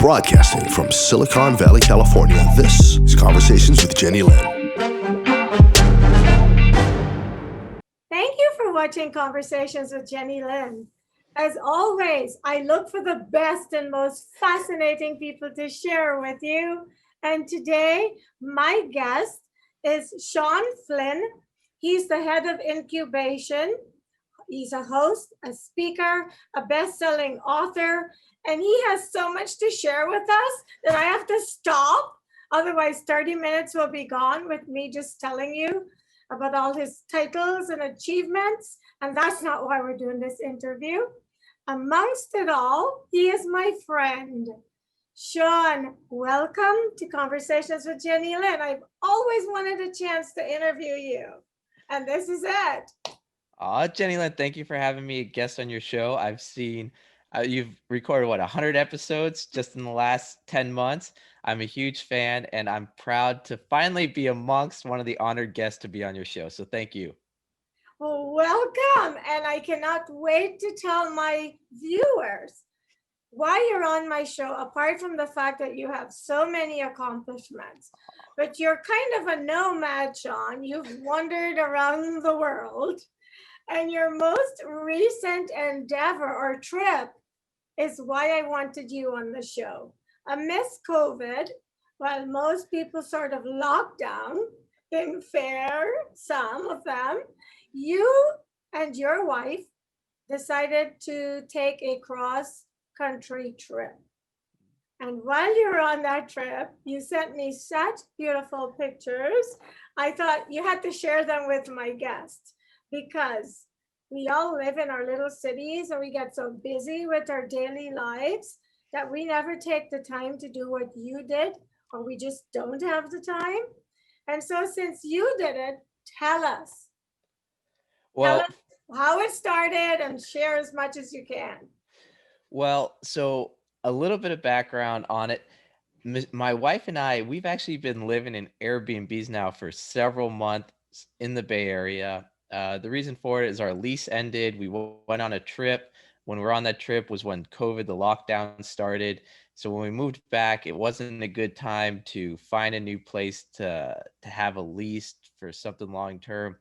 Broadcasting from Silicon Valley, California, this is Conversations with Jennylyn. Thank you for watching Conversations with Jennylyn. As always, I look for the best and most fascinating people to share with you. And today, my guest is Shawn Flynn. He's the head of Incubation. He's a host, a speaker, a best-selling author, and he has so much to share with us that I have to stop. Otherwise, 30 minutes will be gone with me just telling you about all his titles and achievements. And that's not why we're doing this interview. Amongst it all, he is my friend. Shawn, welcome to Conversations with Jennylyn. I've always wanted a chance to interview you, and this is it. Jennylyn, thank you for having me a guest on your show. I've seen you've recorded 100 episodes just in the last 10 months. I'm a huge fan, and I'm proud to finally be amongst one of the honored guests to be on your show. So thank you. Well, welcome, and I cannot wait to tell my viewers why you're on my show, apart from the fact that you have so many accomplishments. But you're kind of a nomad, Shawn. You've wandered around the world. And your most recent endeavor or trip is why I wanted you on the show. Amidst COVID, while most people sort of locked down, in fair, some of them, you and your wife decided to take a cross-country trip. And while you were on that trip, you sent me such beautiful pictures. I thought you had to share them with my guests, because we all live in our little cities and we get so busy with our daily lives that we never take the time to do what you did, or we just don't have the time. And so since you did it, tell us. Well, tell us how it started and share as much as you can. Well, so a little bit of background on it. My wife and I, we've actually been living in Airbnbs now for several months in the Bay Area. The reason for it is our lease ended. We went on a trip. When we were on that trip was when COVID, the lockdown started. So when we moved back, it wasn't a good time to find a new place to have a lease for something long term.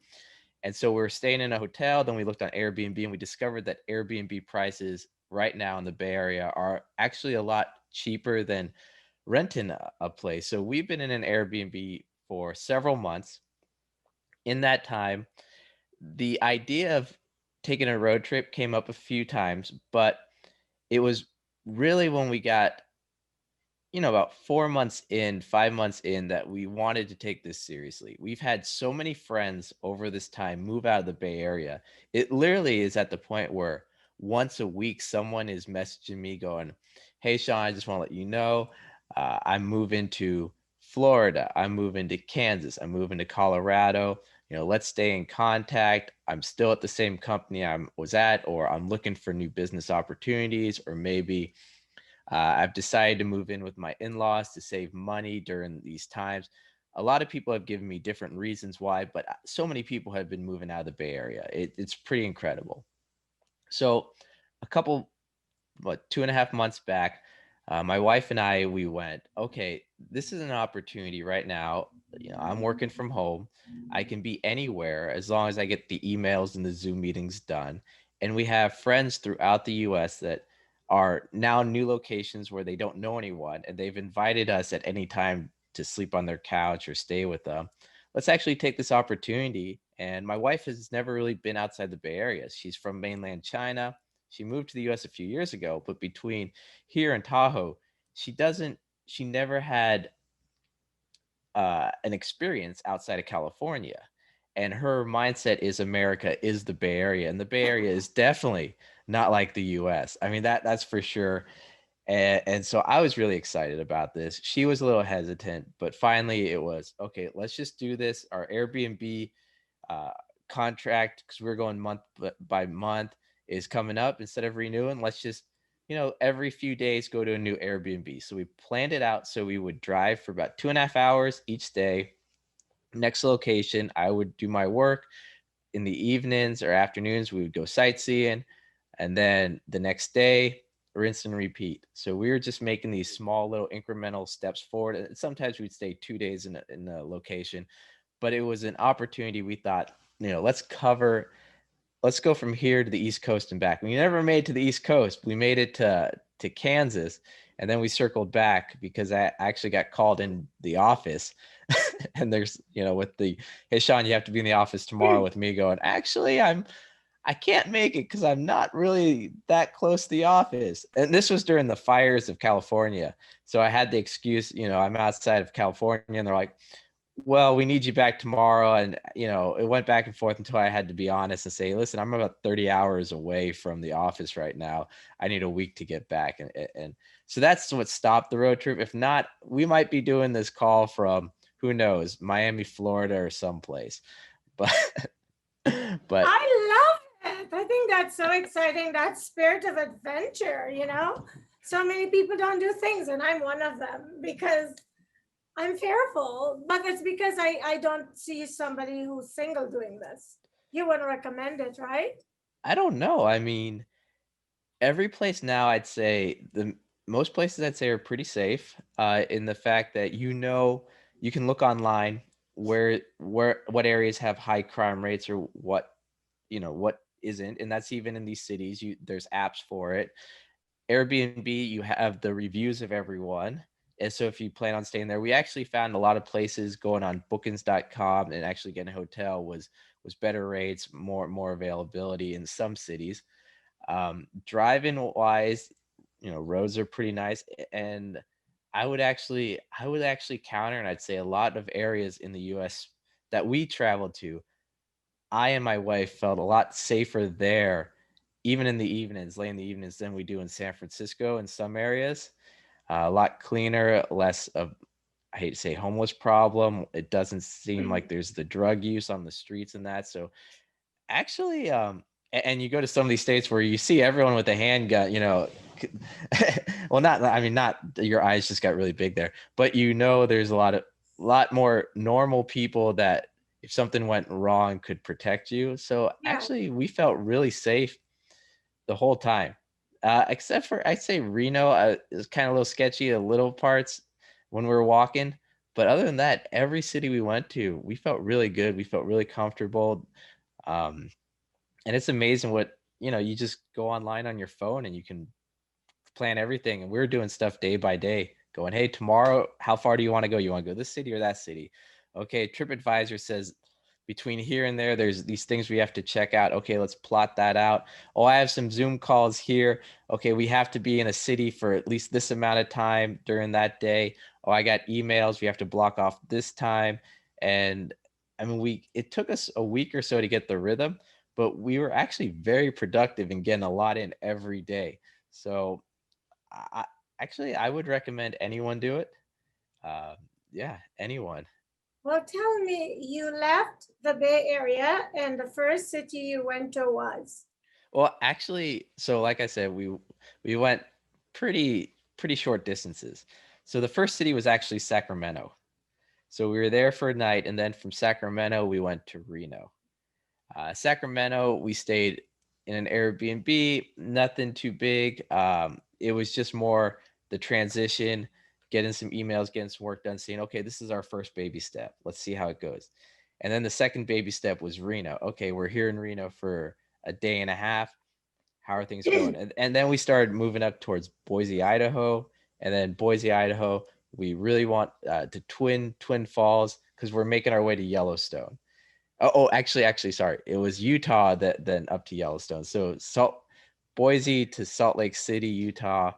And so we were staying in a hotel. Then we looked on Airbnb and we discovered that Airbnb prices right now in the Bay Area are actually a lot cheaper than renting a place. So we've been in an Airbnb for several months. In that time, the idea of taking a road trip came up a few times, but it was really when we got, about 4 months in, 5 months in, that we wanted to take this seriously. We've had so many friends over this time move out of the Bay Area. It literally is at the point where once a week, someone is messaging me going, "Hey, Shawn, I just want to let you know, I'm moving to Florida. I'm moving to Kansas. I'm moving to Colorado. Let's stay in contact. I'm still at the same company I was at, or I'm looking for new business opportunities, or maybe I've decided to move in with my in-laws to save money during these times." A lot of people have given me different reasons why, but so many people have been moving out of the Bay Area. It's pretty incredible. So a couple, 2.5 months back, my wife and I, we went, okay, this is an opportunity right now. I'm working from home. I can be anywhere as long as I get the emails and the Zoom meetings done. And we have friends throughout the US that are now new locations where they don't know anyone, and they've invited us at any time to sleep on their couch or stay with them. Let's actually take this opportunity. And my wife has never really been outside the Bay Area. She's from mainland China. She moved to the US a few years ago, but between here and Tahoe, she never had an experience outside of California. And her mindset is America is the Bay Area. And the Bay Area is definitely not like the US. I mean, that's for sure. And so I was really excited about this. She was a little hesitant, but finally it was, okay, let's just do this. Our Airbnb contract, because we're going month by month, is coming up. Instead of renewing, let's just, every few days go to a new Airbnb. So we planned it out so we would drive for about 2.5 hours each day. Next location, I would do my work. In the evenings or afternoons, we would go sightseeing. And then the next day, rinse and repeat. So we were just making these small little incremental steps forward. And sometimes we'd stay 2 days in a location, but it was an opportunity. We thought, let's go from here to the East Coast and back. We never made to the East Coast. We made it to Kansas, and then we circled back because I actually got called in the office. And there's, with hey, Shawn, you have to be in the office tomorrow with me going, actually, I can't make it because I'm not really that close to the office. And this was during the fires of California. So I had the excuse, I'm outside of California, and they're like, well, we need you back tomorrow. And, it went back and forth until I had to be honest and say, listen, I'm about 30 hours away from the office right now. I need a week to get back. And so that's what stopped the road trip. If not, we might be doing this call from, who knows, Miami, Florida, or someplace. But, but I love it. I think that's so exciting. That spirit of adventure, so many people don't do things, and I'm one of them because I'm fearful, but it's because I don't see somebody who's single doing this. You wouldn't recommend it, right? I don't know. I mean, every place now, I'd say most places I'd say are pretty safe, in the fact that, you can look online what areas have high crime rates or what isn't. And that's even in these cities, there's apps for it. Airbnb, you have the reviews of everyone. And so if you plan on staying there, we actually found a lot of places going on bookings.com and actually getting a hotel was better rates, more availability in some cities. Driving wise, roads are pretty nice. And I would actually counter, and I'd say a lot of areas in the US that we traveled to, I and my wife felt a lot safer there, even in the evenings, late in the evenings, than we do in San Francisco in some areas. A lot cleaner, less of, I hate to say, homeless problem. It doesn't seem like there's the drug use on the streets and that. So actually, and you go to some of these states where you see everyone with a handgun, well, not your eyes just got really big there, but there's a lot more normal people that if something went wrong could protect you. So Yeah. actually, we felt really safe the whole time, except for, I'd say, Reno is kind of a little sketchy, the little parts when we were walking. But other than that, every city we went to, we felt really good. We felt really comfortable. Um, and it's amazing what, you just go online on your phone and you can plan everything. And we were doing stuff day by day, going, hey, tomorrow, how far do you want to go? You want to go this city or that city? Okay, TripAdvisor says between here and there, there's these things we have to check out. Okay, let's plot that out. Oh, I have some Zoom calls here. Okay, we have to be in a city for at least this amount of time during that day. Oh, I got emails. We have to block off this time. And I mean, it took us a week or so to get the rhythm, but we were actually very productive and getting a lot in every day. So I actually, I would recommend anyone do it. Uh, yeah, anyone. Well, tell me, you left the Bay Area and the first city you went to was? Well, actually, so like I said, we went pretty short distances. So the first city was actually Sacramento. So we were there for a night, and then from Sacramento we went to Reno. Sacramento, we stayed in an Airbnb, nothing too big. It was just more the transition, getting some emails, getting some work done, saying, okay, this is our first baby step. Let's see how it goes. And then the second baby step was Reno. Okay, we're here in Reno for a day and a half. How are things going? And then we started moving up towards Boise, Idaho. And then Boise, Idaho, we really want to Twin Falls because we're making our way to Yellowstone. Actually, sorry. It was Utah that then up to Yellowstone. So Boise to Salt Lake City, Utah,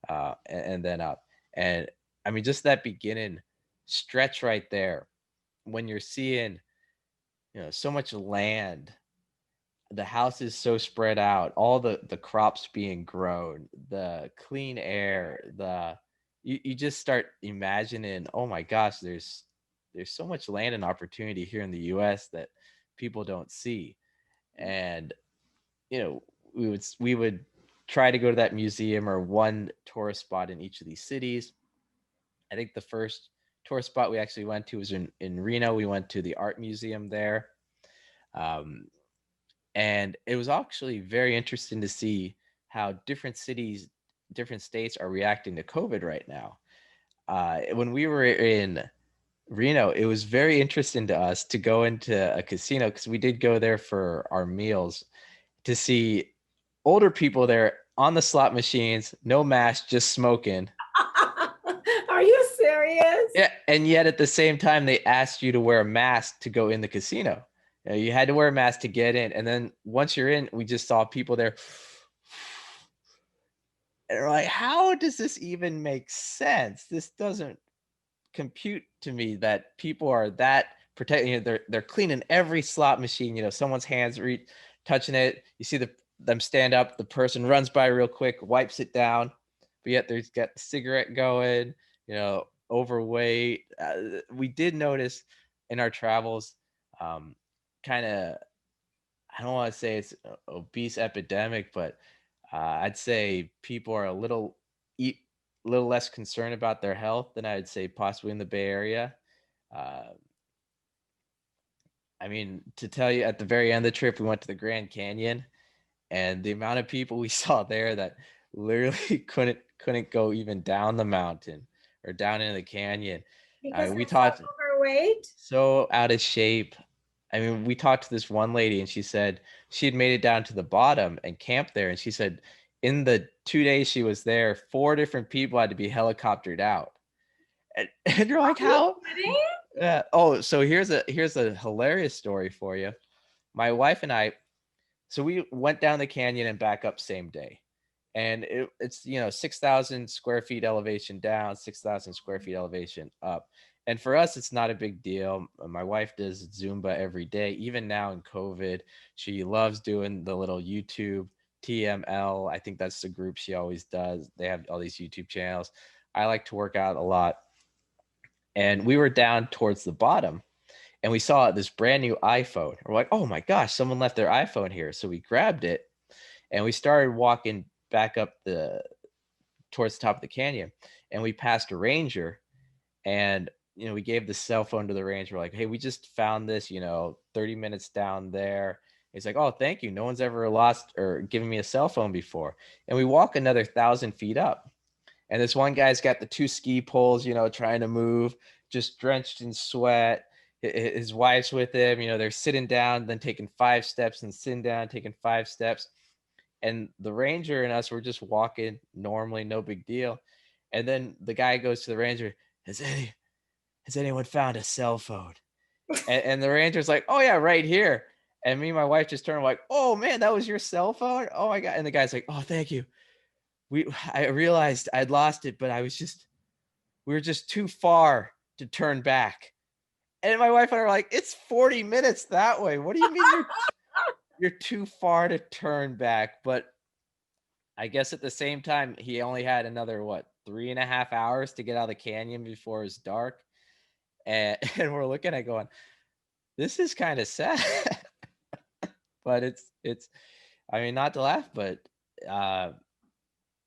and then up. And I mean, just that beginning stretch right there, when you're seeing, so much land, the house is so spread out, all the crops being grown, the clean air, you just start imagining, oh my gosh, there's so much land and opportunity here in the US that people don't see. And we would try to go to that museum or one tourist spot in each of these cities. I think the first tourist spot we actually went to was in Reno. We went to the art museum there. Um, and it was actually very interesting to see how different cities different states are reacting to COVID right now. When we were in Reno, it was very interesting to us to go into a casino, because we did go there for our meals, to see older people there on the slot machines, no mask, just smoking. Are you serious? Yeah, and yet at the same time, they asked you to wear a mask to go in the casino. You had to wear a mask to get in, and then once you're in, we just saw people there. And we're like, how does this even make sense? This doesn't compute to me that people are that protecting it. They're cleaning every slot machine. Someone's hands touching it. You see them stand up. The person runs by real quick, wipes it down, but yet there's got the cigarette going. Overweight. We did notice in our travels, kind of. I don't want to say it's an obese epidemic, but I'd say people are a little less concerned about their health than I'd say possibly in the Bay Area. Uh, I mean, to tell you, at the very end of the trip, we went to the Grand Canyon, and the amount of people we saw there that literally couldn't go even down the mountain or down into the canyon. Because We they're so talked overweight. so out of shape. I mean, we talked to this one lady, and she said she had made it down to the bottom and camped there. And she said in the 2 days she was there, 4 different people had to be helicoptered out. And you're like, Are you how? kidding? Yeah. Oh, so here's a hilarious story for you. My wife and I, so we went down the canyon and back up same day. And it's 6,000 square feet elevation down, 6,000 square feet elevation up. And for us, it's not a big deal. My wife does Zumba every day. Even now in COVID, she loves doing the little YouTube TML. I think that's the group she always does. They have all these YouTube channels. I like to work out a lot. And we were down towards the bottom, and we saw this brand new iPhone. We're like, oh my gosh, someone left their iPhone here. So we grabbed it, and we started walking back up towards the top of the canyon, and we passed a ranger, and we gave the cell phone to the ranger. We're like, hey, we just found this 30 minutes down there. He's like, oh, thank you, no one's ever lost or given me a cell phone before. And we walk another 1,000 feet up, and this one guy's got the 2 ski poles, trying to move, just drenched in sweat. His wife's with him, they're sitting down, then taking 5 steps, and sitting down, taking 5 steps. And the ranger and us were just walking normally, no big deal. And then the guy goes to the ranger, has anyone found a cell phone? And the ranger's like, oh yeah, right here. And me and my wife just turned like, oh man, that was your cell phone? Oh my God. And the guy's like, oh, thank you. I realized I'd lost it, but we were just too far to turn back. And my wife and I were like, it's 40 minutes that way. What do you mean you're too far to turn back? But I guess at the same time, he only had another 3.5 hours to get out of the canyon before it was dark. And we're looking at going, this is kind of sad. But it's I mean, not to laugh, but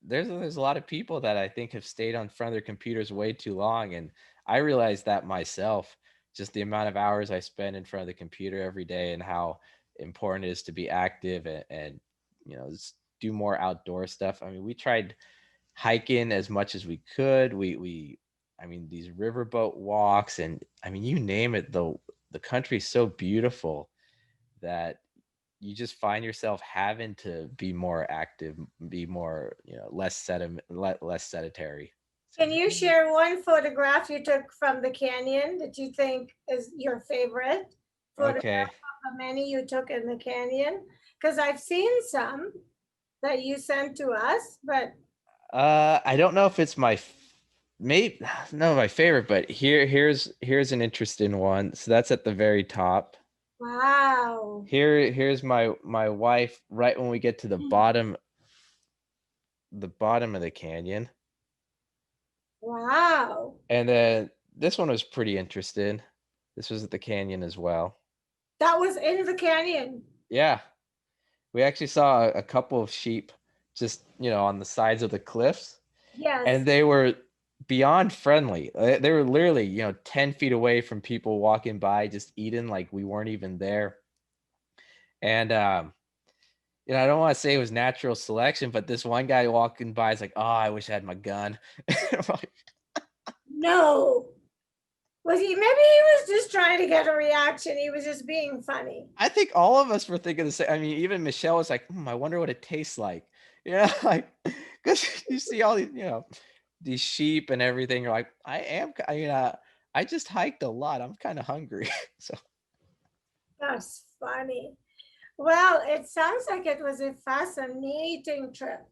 there's a lot of people that I think have stayed on front of their computers way too long. And I realized that myself, just the amount of hours I spend in front of the computer every day, and how important it is to be active and just do more outdoor stuff. I mean, we tried hiking as much as we could. I mean, these riverboat walks, and I mean, you name it, the country's so beautiful that you just find yourself having to be more active, be more, less sedentary. Can you share one photograph you took from the canyon that you think is your favorite photograph Okay. of the many you took in the canyon? Because I've seen some that you sent to us, but I don't know if it's my favorite, but here's an interesting one. So that's at the very top. wow. Here's my wife right when we get to the bottom of the canyon. Wow. And then this one was pretty interesting. This was at the canyon as well. That was in the canyon. Yeah. We actually saw a couple of sheep just, on the sides of the cliffs. Yes. And they were beyond friendly. They were literally, 10 feet away from people walking by, just eating like we weren't even there. And I don't want to say it was natural selection, but this one guy walking by is like, oh, I wish I had my gun. I'm like, No. Was he? Maybe he was just trying to get a reaction. He was just being funny. I think all of us were thinking the same. I mean, even Michelle was like, I wonder what it tastes like. Like, because you see all these, these sheep and everything. You're like, I just hiked a lot. I'm kind of hungry. So That's funny. Well, it sounds like it was a fascinating trip,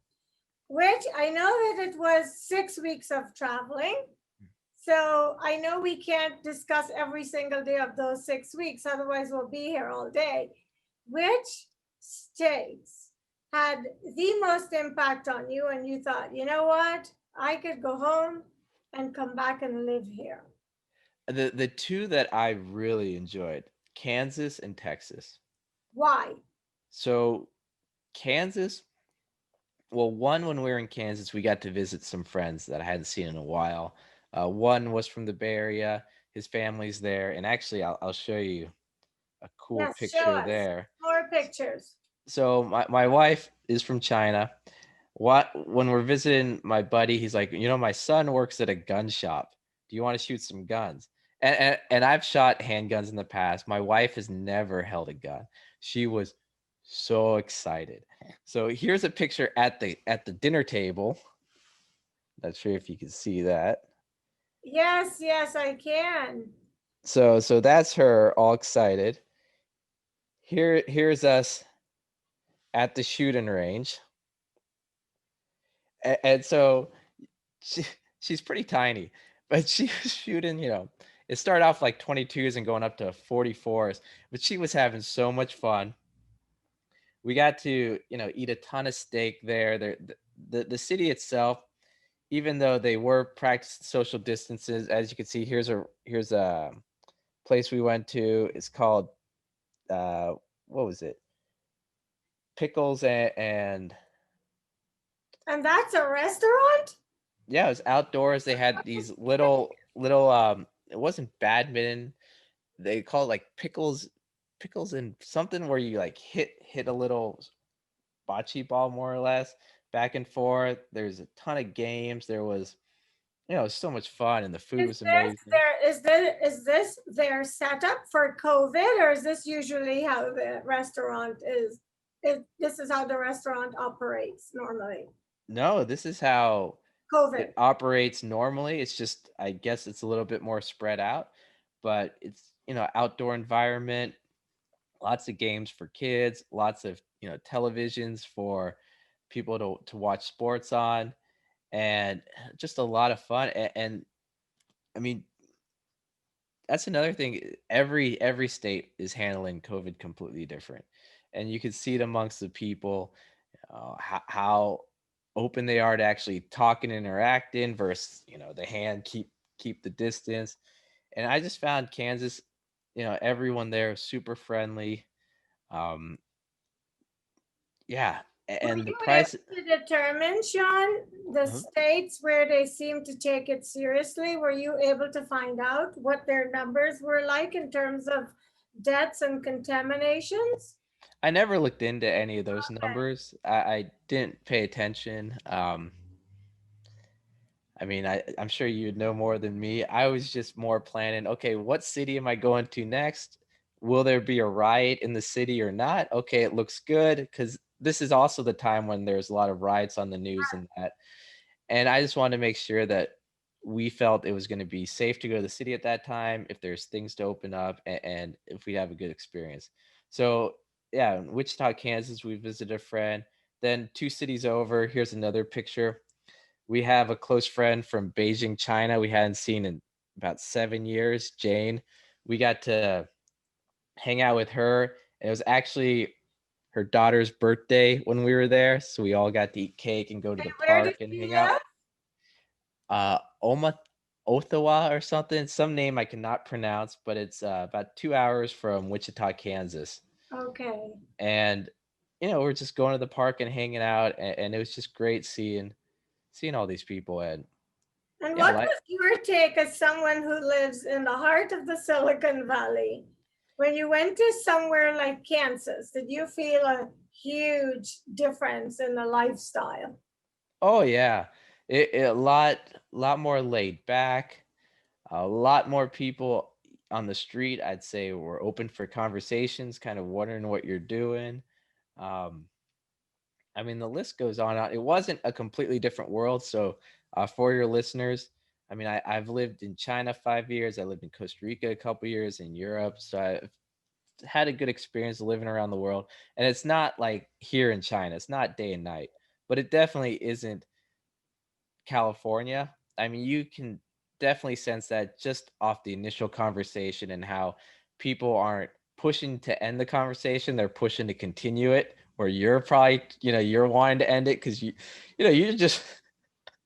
which I know that it was 6 weeks of traveling. So I know we can't discuss every single day of those 6 weeks, otherwise we'll be here all day. Which states had the most impact on you and you thought, you know what, I could go home and come back and live here? the two that I really enjoyed, Kansas and Texas. Why? So Kansas, well, one, when we were in Kansas, we got to visit some friends that I hadn't seen in a while. One was from the Bay Area. His family's there, and actually, I'll show you a cool Yes, show picture us there. more pictures. So my wife is from China. When we're visiting my buddy, he's like, my son works at a gun shop. Do you want to shoot some guns? And I've shot handguns in the past. My wife has never held a gun. She was so excited. So here's a picture at the dinner table. Not sure if you can see that. Yes, yes, I can. So that's her all excited. Here's us at the shooting range. And so she's pretty tiny, but she was shooting, it started off like 22s and going up to 44s, but she was having so much fun. We got to, eat a ton of steak there. The city itself, even though they were practicing social distances, as you can see, here's a place we went to. It's called uh what was it? Pickles And that's a restaurant? yeah, it was outdoors. They had these little it wasn't badminton. They call it like pickles and something where you like hit a little bocce ball more or less back and forth. There's a ton of games. There was, so much fun and the food was amazing. Is this their setup for COVID, or is this usually how the restaurant is? This is how the restaurant operates normally. No, this is how COVID. it operates normally. It's just, I guess it's a little bit more spread out, but it's, outdoor environment, lots of games for kids, lots of, televisions for people to watch sports on, and just a lot of fun. And I mean, that's another thing. Every state is handling COVID completely different, and you can see it amongst the people, how open they are to actually talk and interacting versus the hand keep the distance. And I just found Kansas, everyone there super friendly. Um, yeah, Were and the you price. able to determine, Shawn, the uh states where they seem to take it seriously? Were you able to find out what their numbers were like in terms of deaths and contaminations? I never looked into any of those numbers. I didn't pay attention. I mean, I'm sure you'd know more than me. I was just more planning, okay, what city am I going to next? Will there be a riot in the city or not? Okay, it looks good, because this is also the time when there's a lot of riots on the news and that. And I just wanted to make sure that we felt it was going to be safe to go to the city at that time, if there's things to open up, and if we have a good experience. So yeah, in Wichita, Kansas, we visited a friend. Then 2 cities over, here's another picture. We have a close friend from Beijing, China. We hadn't seen in about 7 years, Jane. We got to hang out with her. And it was actually her daughter's birthday when we were there. So we all got to eat cake and go to the Where did park and you hang out. live? Oma Othawa or something, some name I cannot pronounce, but it's about 2 hours from Wichita, Kansas. Okay. And we're just going to the park and hanging out, and it was just great seeing all these people. And And yeah, what was your take as someone who lives in the heart of the Silicon Valley? When you went to somewhere like Kansas, did you feel a huge difference in the lifestyle. Oh yeah, a lot more laid back. A lot more people on the street, I'd say, were open for conversations, kind of wondering what you're doing. Um, I mean, the list goes on. It wasn't a completely different world. So, for your listeners, I mean, I've lived in China 5 years. I lived in Costa Rica a couple years, in Europe. So I've had a good experience living around the world. And it's not like here in China. It's not day and night, but it definitely isn't California. I mean, you can definitely sense that just off the initial conversation and how people aren't pushing to end the conversation, they're pushing to continue it. Or you're probably, you're wanting to end it because you just You're you like, just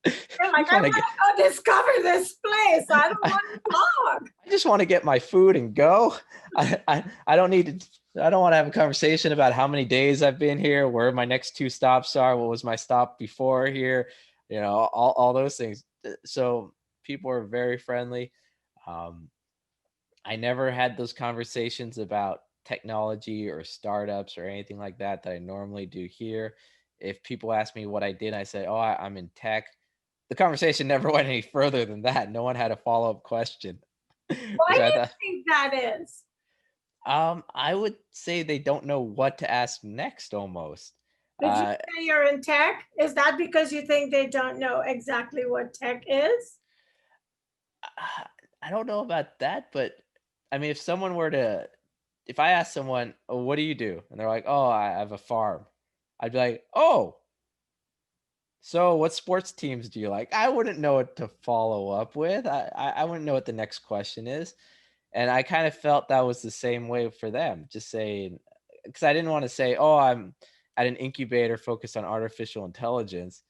I want to want get to go discover this place. I don't want to talk. I just want to get my food and go. I don't need to. I don't want to have a conversation about how many days I've been here, where my next two stops are, what was my stop before here, all those things. So people are very friendly. Um, I never had those conversations about technology or startups or anything like that I normally do here. If people ask me what I did, I say, "Oh, I'm in tech." The conversation never went any further than that. No one had a follow-up question, Why which do I you thought. think that is? I would say they don't know what to ask next almost. Did you Uh, say you're in tech? Is that because you think they don't know exactly what tech is? I don't know about that, but I mean, if I ask someone, "Oh, what do you do?" and they're like, "Oh, I have a farm," I'd be like, "Oh, so what sports teams do you like?" I wouldn't know what to follow up with. I wouldn't know what the next question is. And I kind of felt that was the same way for them, just saying, because I didn't want to say, "Oh, I'm at an incubator focused on artificial intelligence."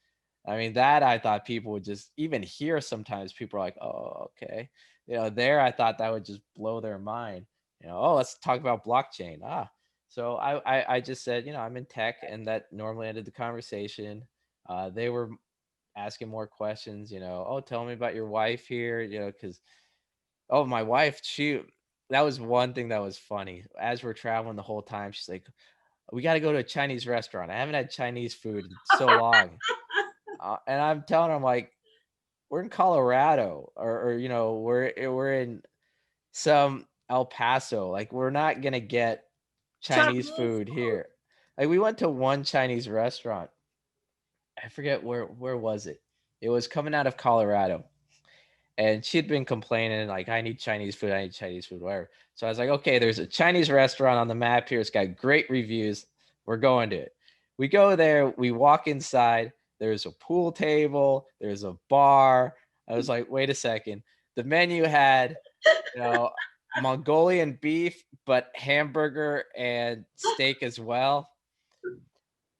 I mean, that I thought people would just, even here, sometimes people are like, "Oh, okay." There I thought that would just blow their mind. "Oh, let's talk about blockchain." So I just said, I'm in tech, and that normally ended the conversation. They were asking more questions, "Oh, tell me about your wife here," because oh, my wife, that was one thing that was funny. As we're traveling the whole time, she's like, "We got to go to a Chinese restaurant. I haven't had Chinese food in so long." And I'm telling her, I'm like, "We're in Colorado, or we're in some El Paso. Like, we're not gonna get Chinese Chinese food food. here." Like, we went to one Chinese restaurant. I forget where was it. It was coming out of Colorado. And she'd been complaining, like, "I need Chinese food, I need Chinese food," whatever. So I was like, "Okay, there's a Chinese restaurant on the map here. It's got great reviews. We're going to it." We go there, we walk inside, there's a pool table, there's a bar. I was like, "Wait a second." The menu had, you know, Mongolian beef, but hamburger and steak as well.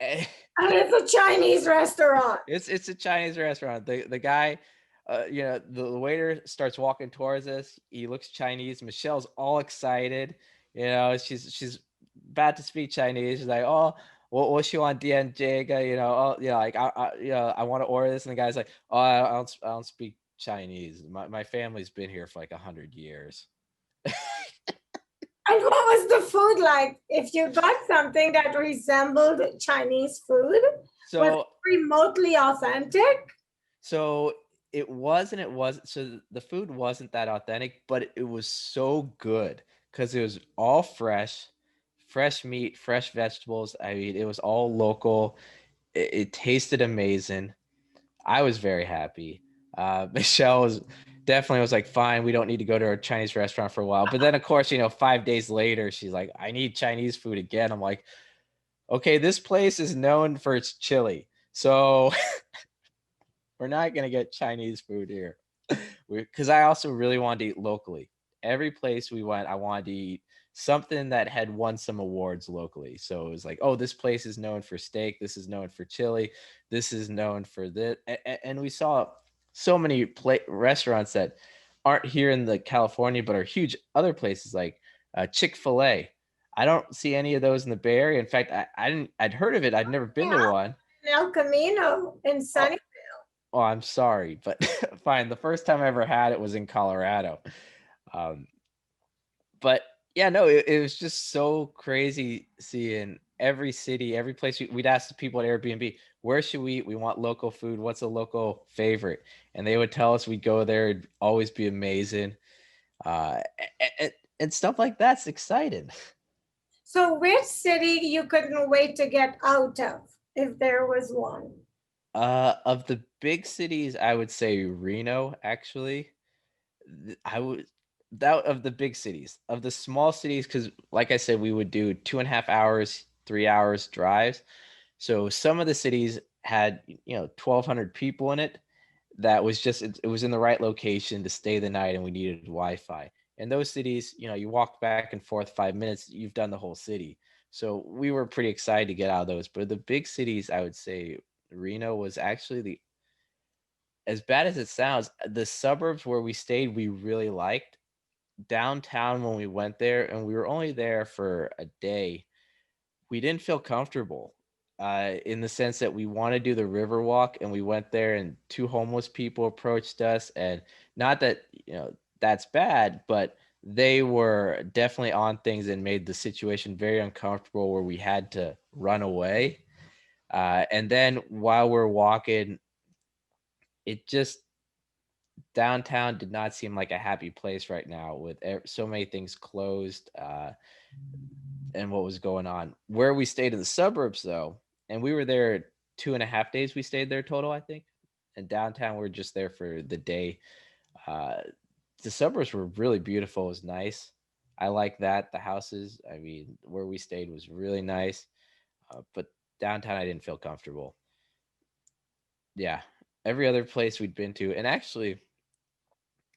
Eh, And it's a Chinese restaurant. It's a Chinese restaurant. The guy, the waiter starts walking towards us. He looks Chinese. Michelle's all excited. She's about to speak Chinese. She's like, "Oh, what you want, Dian Jega?" Like, I want to order this. And the guy's like, "Oh, I don't speak Chinese. My family's been here for like 100 years." And what was the food like? If you got something that resembled Chinese food, was it So remotely authentic? So it was and it wasn't. So the food wasn't that authentic, but it was so good because it was all fresh meat, fresh vegetables. I mean, it was all local. It tasted amazing. I was very happy. Michelle was like, "Fine, we don't need to go to a Chinese restaurant for a while." But then, of course, 5 days later, she's like, "I need Chinese food again." I'm like, "Okay, this place is known for its chili, so we're not gonna get Chinese food here." Because I also really wanted to eat locally. Every place we went, I wanted to eat something that had won some awards locally. So it was like, "Oh, this place is known for steak. This is known for chili. This is known for this." And we saw so many restaurants that aren't here in the California, but are huge other places like Chick-fil-A. I don't see any of those in the Bay Area. In fact, I didn't. I'd heard of it. I'd never been to Yeah, one. in El Camino in Oh, Sunny. oh, I'm sorry, but fine. The first time I ever had it was in Colorado. Um, but yeah, no, it was just so crazy seeing every city, every place we'd ask the people at Airbnb, where should we eat? We want local food. What's a local favorite? And they would tell us we'd go there. It'd always be amazing. And stuff like that's exciting. So which city you couldn't wait to get out of, if there was one? Of the big cities, I would say Reno, actually. I would that of the big cities. Of the small cities, because like I said, we would do 2.5 hours, 3 hours drives. So some of the cities had, 1,200 people in it. That was just it was in the right location to stay the night, and we needed Wi-Fi. In those cities, you walk back and forth 5 minutes, you've done the whole city. So we were pretty excited to get out of those. But the big cities, I would say Reno was actually the as bad as it sounds, the suburbs where we stayed, we really liked. Downtown when we went there, and we were only there for a day, we didn't feel comfortable, in the sense that we want to do the river walk, and we went there, and two homeless people approached us, and not that that's bad, but they were definitely on things and made the situation very uncomfortable, where we had to run away. And then while we're walking, it just downtown did not seem like a happy place right now with so many things closed, and what was going on. Where we stayed in the suburbs, though, and we were there 2.5 days, we stayed there total, I think. And downtown, we are just there for the day. Uh, the suburbs were really beautiful. It was nice. I like that. The houses, I mean, where we stayed was really nice. But downtown, I didn't feel comfortable. Yeah. Every other place we'd been to, and actually,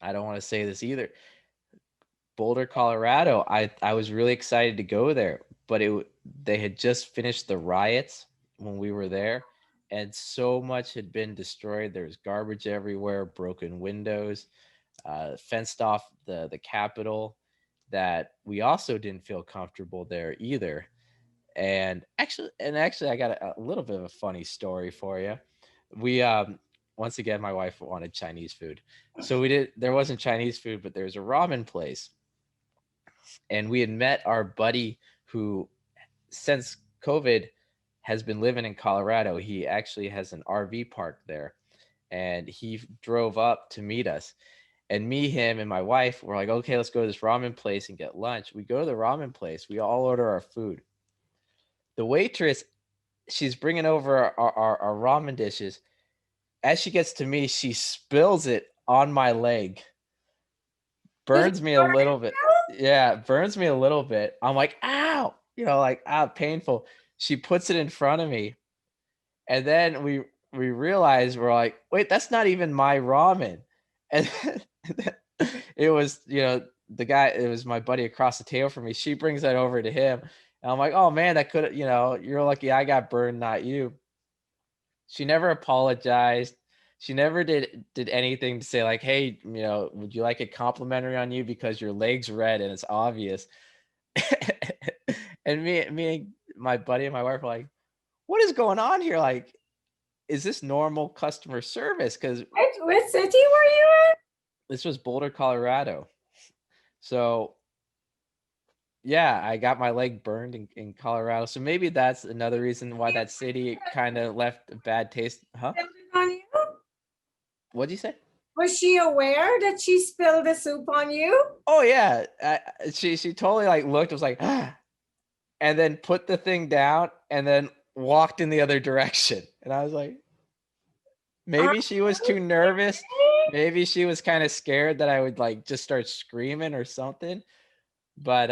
I don't want to say this either. Boulder, Colorado. I was really excited to go there, but they had just finished the riots when we were there, and so much had been destroyed. There was garbage everywhere, broken windows, fenced off the Capitol, that we also didn't feel comfortable there either. And actually, I got a little bit of a funny story for you. We once again, my wife wanted Chinese food, so we did. There wasn't Chinese food, but there's a ramen place, and we had met our buddy who, since COVID, has been living in Colorado. He actually has an RV park there, and he drove up to meet us. And me, him, and my wife were like, okay, let's go to this ramen place and get lunch. We go to the ramen place. We all order our food. The waitress, she's bringing over our ramen dishes. As she gets to me, she spills it on my leg, Did it burns me a burn little bit. you? Yeah, burns me a little bit. I'm like, ow, like, painful. She puts it in front of me, and then we realize, we're like, wait, that's not even my ramen. And it was, the guy, it was my buddy across the table from me. She brings that over to him. And I'm like, oh man, that could, you're lucky I got burned, not you. She never apologized. She never did anything to say like, hey, would you like a complimentary on you because your leg's red and it's obvious. And me, my buddy and my wife were like, what is going on here? Like, is this normal customer service? Because Which city were you in? this was Boulder, Colorado. So yeah, I got my leg burned in Colorado. So maybe that's another reason why that city kind of left a bad taste. Huh? Spilled it on you? What'd you say? Was she aware that she spilled the soup on you? Oh yeah. She totally like looked, was like, ah, and then put the thing down and then walked in the other direction. And I was like, maybe she was too nervous. Maybe she was kind of scared that I would like just start screaming or something. But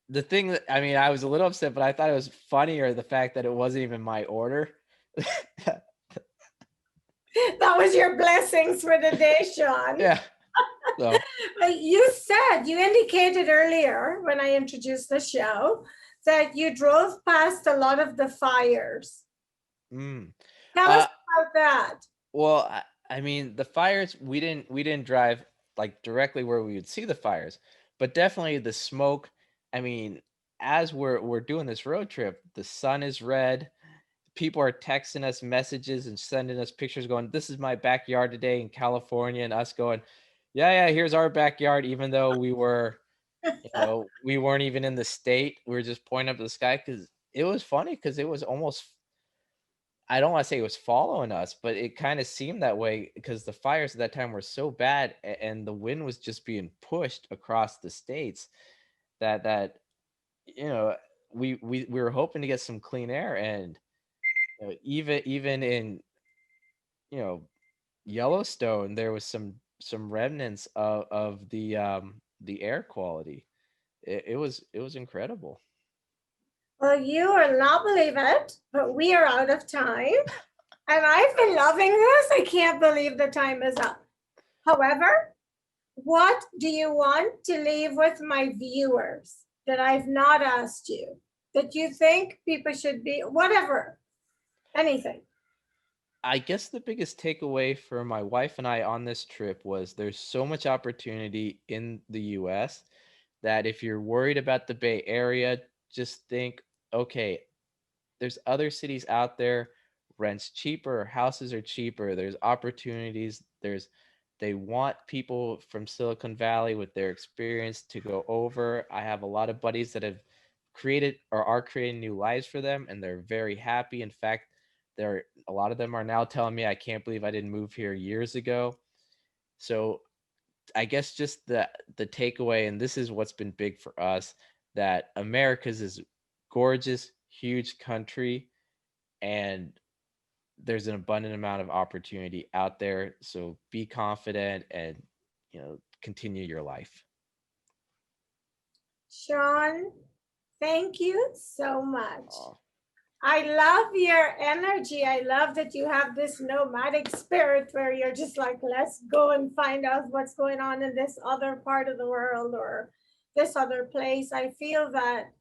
the thing that, I mean, I was a little upset, but I thought it was funnier the fact that it wasn't even my order. That was your blessings for the day, Shawn. Yeah. So But you indicated earlier when I introduced the show that you drove past a lot of the fires. Tell us about that. Well, I mean, the fires, we didn't drive like directly where we would see the fires, but definitely the smoke. I mean, as we're doing this road trip, the sun is red. People are texting us messages and sending us pictures going, this is my backyard today in California, and us going, yeah, here's our backyard, even though we weren't even in the state. We were just pointing up to the sky because it was funny because it was almost, I don't want to say it was following us, but it kind of seemed that way because the fires at that time were so bad and the wind was just being pushed across the states that you know we were hoping to get some clean air. And even in, you know, Yellowstone, there was some remnants of the air quality. It was incredible. Well, you will not believe it, but we are out of time. And I've been loving this. I can't believe the time is up. However, what do you want to leave with my viewers that I've not asked you, that you think people should be, whatever, anything? I guess the biggest takeaway for my wife and I on this trip was there's so much opportunity in the US that if you're worried about the Bay Area, just think, okay, there's other cities out there, rent's cheaper, houses are cheaper, there's opportunities, they want people from Silicon Valley with their experience to go over. I have a lot of buddies that have created or are creating new lives for them, and they're very happy. In fact, a lot of them are now telling me, I can't believe I didn't move here years ago. So I guess just the takeaway, and this is what's been big for us, that America's is gorgeous, huge country, and there's an abundant amount of opportunity out there. So be confident and, continue your life. Shawn, thank you so much. Aw. I love your energy. I love that you have this nomadic spirit where you're just like, let's go and find out what's going on in this other part of the world or this other place. I feel that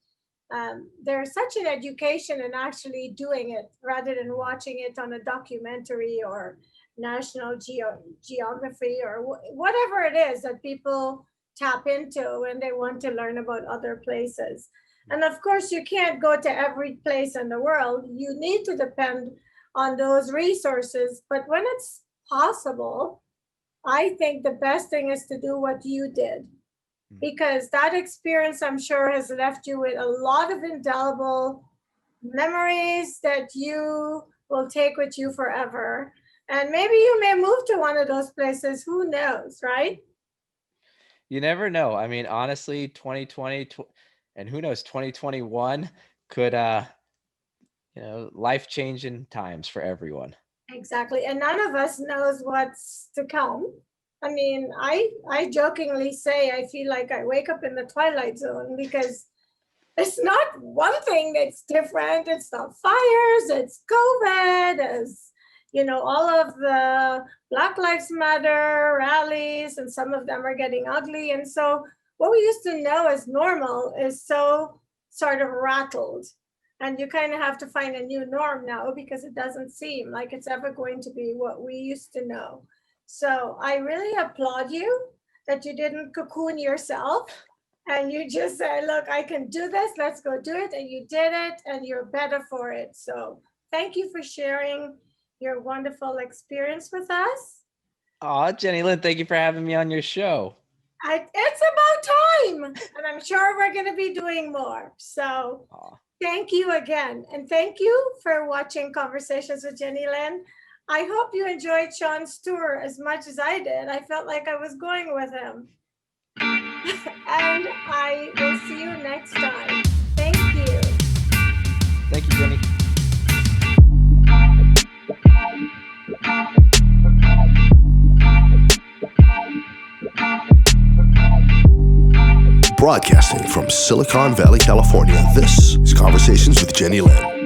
there's such an education in actually doing it rather than watching it on a documentary or National Geography or whatever it is that people tap into when they want to learn about other places. And of course, you can't go to every place in the world. You need to depend on those resources. But when it's possible, I think the best thing is to do what you did, because that experience, I'm sure, has left you with a lot of indelible memories that you will take with you forever. And maybe you may move to one of those places. Who knows, right? You never know. I mean, honestly, 2020 and who knows, 2021 could, life-changing times for everyone. Exactly. And none of us knows what's to come. I mean, I jokingly say I feel like I wake up in the Twilight Zone because it's not one thing that's different. It's the fires, it's COVID, it's, all of the Black Lives Matter rallies, and some of them are getting ugly. And so what we used to know as normal is so sort of rattled. And you kind of have to find a new norm now because it doesn't seem like it's ever going to be what we used to know. So I really applaud you that you didn't cocoon yourself and you just said, look, I can do this, let's go do it. And you did it and you're better for it. So thank you for sharing your wonderful experience with us. Aw, Jennylyn, thank you for having me on your show. It's about time. And I'm sure we're going to be doing more. So thank you again. And thank you for watching Conversations with Jennylyn. I hope you enjoyed Shawn's tour as much as I did. I felt like I was going with him. And I will see you next time. Thank you. Thank you, Jenny. Broadcasting from Silicon Valley, California, this is Conversations with Jennylyn.